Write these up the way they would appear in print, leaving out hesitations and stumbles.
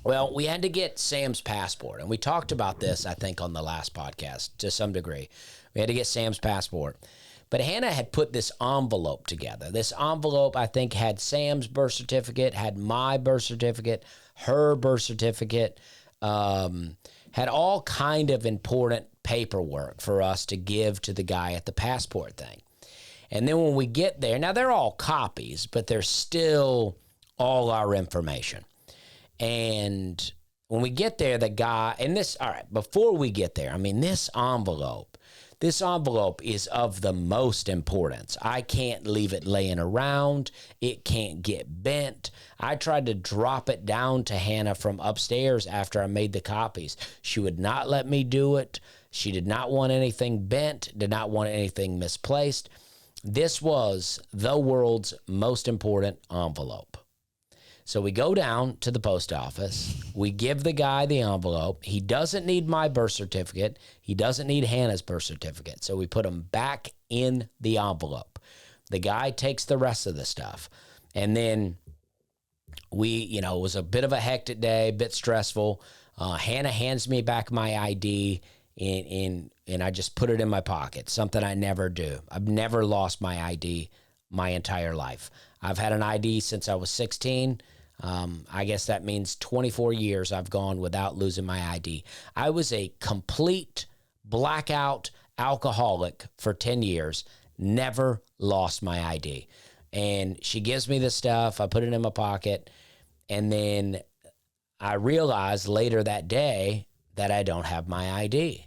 Well, we had to get Sam's passport, and we talked about this, I think, on the last podcast to some degree. We had to get Sam's passport. But Hannah had put this envelope together. This envelope, I think, had Sam's birth certificate, had my birth certificate, her birth certificate, had all kind of important paperwork for us to give to the guy at the passport thing. And then when we get there, now they're all copies, but they're still all our information. And when we get there, the guy, and this, all right, before we get there, I mean, this envelope is of the most importance. I can't leave it laying around. It can't get bent. I tried to drop it down to Hannah from upstairs after I made the copies. She would not let me do it. She did not want anything bent, did not want anything misplaced. This was the world's most important envelope. So we go down to the post office. We give the guy the envelope. He doesn't need my birth certificate. He doesn't need Hannah's birth certificate. So we put them back in the envelope. The guy takes the rest of the stuff. And then it was a bit of a hectic day, a bit stressful. Hannah hands me back my ID, and I just put it in my pocket, something I never do. I've never lost my ID my entire life. I've had an ID since I was 16. I guess that means 24 years I've gone without losing my ID. I was a complete blackout alcoholic for 10 years, never lost my ID. And she gives me the stuff, I put it in my pocket, and then I realized later that day that I don't have my ID.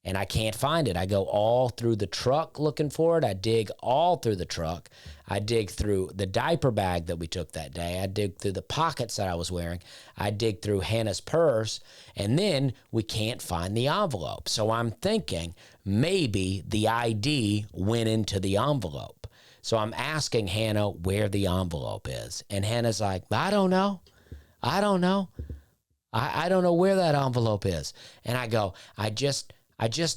And I can't find it. I go all through the truck looking for it. I dig all through the truck. I dig through the diaper bag that we took that day. I dig through the pockets that I was wearing. I dig through Hannah's purse. And then we can't find the envelope. So I'm thinking maybe the ID went into the envelope. So I'm asking Hannah where the envelope is. And Hannah's like, I don't know. I don't know where that envelope is. And I go, I just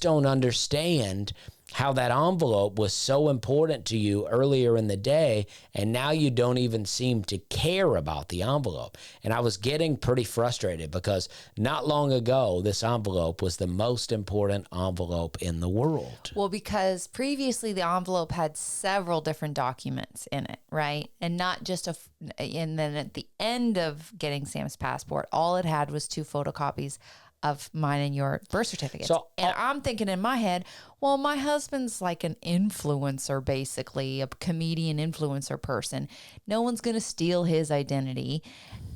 don't understand how that envelope was so important to you earlier in the day, and now you don't even seem to care about the envelope. And I was getting pretty frustrated because not long ago, this envelope was the most important envelope in the world. Well, because previously the envelope had several different documents in it, right? And not just and then at the end of getting Sam's passport, all it had was 2 photocopies of mine and your birth certificates. And I'm thinking in my head, well, my husband's like an influencer, basically, a comedian influencer person. No one's going to steal his identity.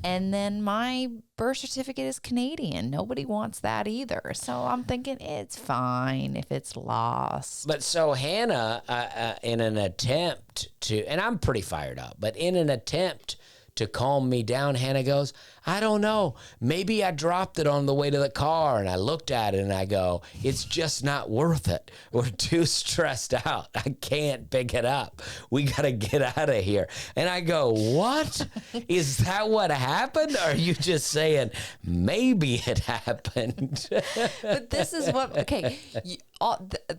And then my birth certificate is Canadian. Nobody wants that either. So I'm thinking it's fine if it's lost. But so Hannah, in an attempt to, and I'm pretty fired up, but in an attempt to calm me down, Hannah goes, I don't know. Maybe I dropped it on the way to the car, and I looked at it and I go, it's just not worth it. We're too stressed out. I can't pick it up. We got to get out of here. And I go, what? Is that what happened? Or are you just saying maybe it happened? But this is what, okay,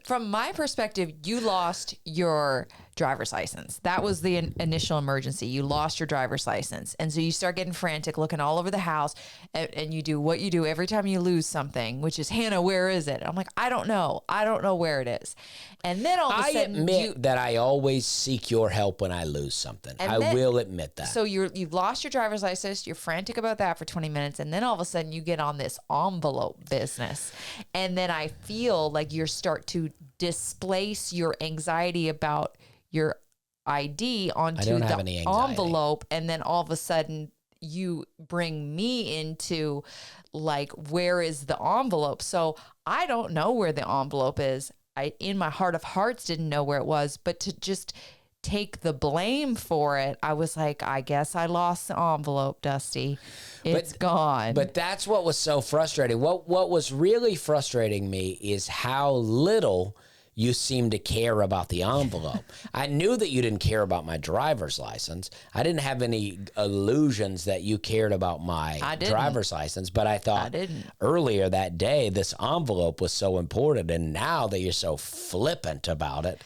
from my perspective, you lost your driver's license. That was the initial emergency. You lost your driver's license. And so you start getting frantic, looking all over the house, and you do what you do every time you lose something, which is, Hannah, where is it? I'm like, I don't know. I don't know where it is. And then all of a sudden, I admit that I always seek your help when I lose something. I will admit that. So you've lost your driver's license. You're frantic about that for 20 minutes. And then all of a sudden you get on this envelope business. And then I feel like you start to displace your anxiety about your ID onto the envelope. And then all of a sudden you bring me into like, where is the envelope? So I don't know where the envelope is. I, in my heart of hearts, didn't know where it was, but to just take the blame for it, I was like, I guess I lost the envelope, Dusty. It's gone. But that's what was so frustrating. What was really frustrating me is how little you seem to care about the envelope. I knew that you didn't care about my driver's license. I didn't have any illusions that you cared about my driver's license, but I thought earlier that day, this envelope was so important, and now that you're so flippant about it,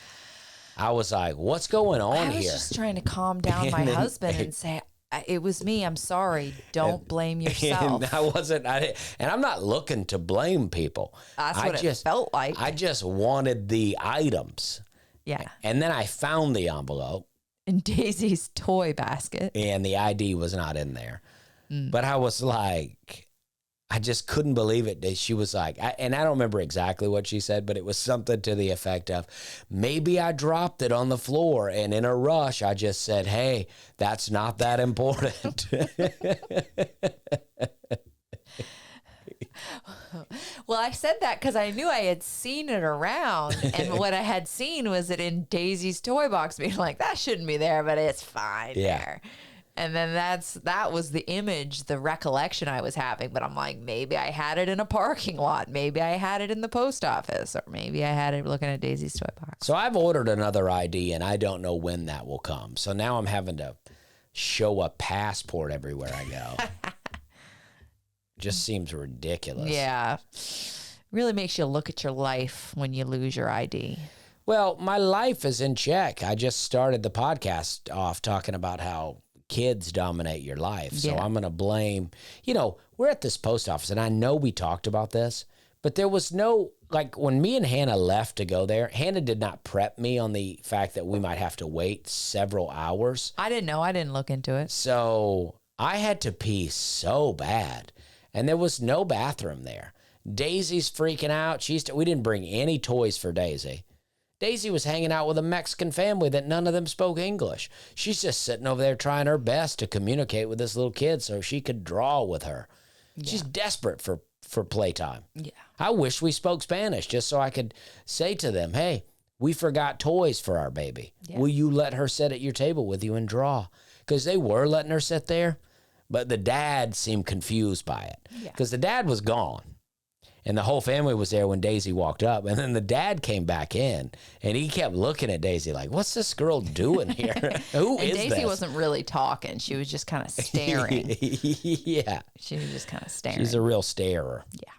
I was like, what's going on here? I was just trying to calm down my husband and say, It was me. I'm sorry. Don't blame yourself. And and I'm not looking to blame people. That's what it felt like. I just wanted the items. Yeah. And then I found the envelope. In Daisy's toy basket. And the ID was not in there. But I was like, I just couldn't believe it. She was like, and I don't remember exactly what she said, but it was something to the effect of, maybe I dropped it on the floor, and in a rush, I just said, hey, that's not that important. Well, I said that because I knew I had seen it around, and what I had seen was it in Daisy's toy box, being like, that shouldn't be there, but it's fine there. And then that was the image, the recollection I was having. But I'm like, maybe I had it in a parking lot. Maybe I had it in the post office, or maybe I had it looking at Daisy's toy box. So I've ordered another ID, and I don't know when that will come. So now I'm having to show a passport everywhere I go. Just seems ridiculous. Yeah. Really makes you look at your life when you lose your ID. Well, my life is in check. I just started the podcast off talking about how kids dominate your life. So I'm going to blame, we're at this post office, and I know we talked about this, but there was no, like, when me and Hannah left to go there, Hannah did not prep me on the fact that we might have to wait several hours. I didn't know. I didn't look into it. So I had to pee so bad, and there was no bathroom there. Daisy's freaking out. We didn't bring any toys for Daisy. Daisy was hanging out with a Mexican family that none of them spoke English. She's just sitting over there trying her best to communicate with this little kid so she could draw with her. Yeah. She's desperate for playtime. Yeah. I wish we spoke Spanish just so I could say to them, hey, we forgot toys for our baby. Yeah. Will you let her sit at your table with you and draw? Because they were letting her sit there, but the dad seemed confused by it because the dad was gone. And the whole family was there when Daisy walked up. And then the dad came back in, and he kept looking at Daisy like, what's this girl doing here? Who is Daisy this? wasn't really talking. She was just kind of staring. Yeah. She was just kind of staring. She's a real starer. Yeah.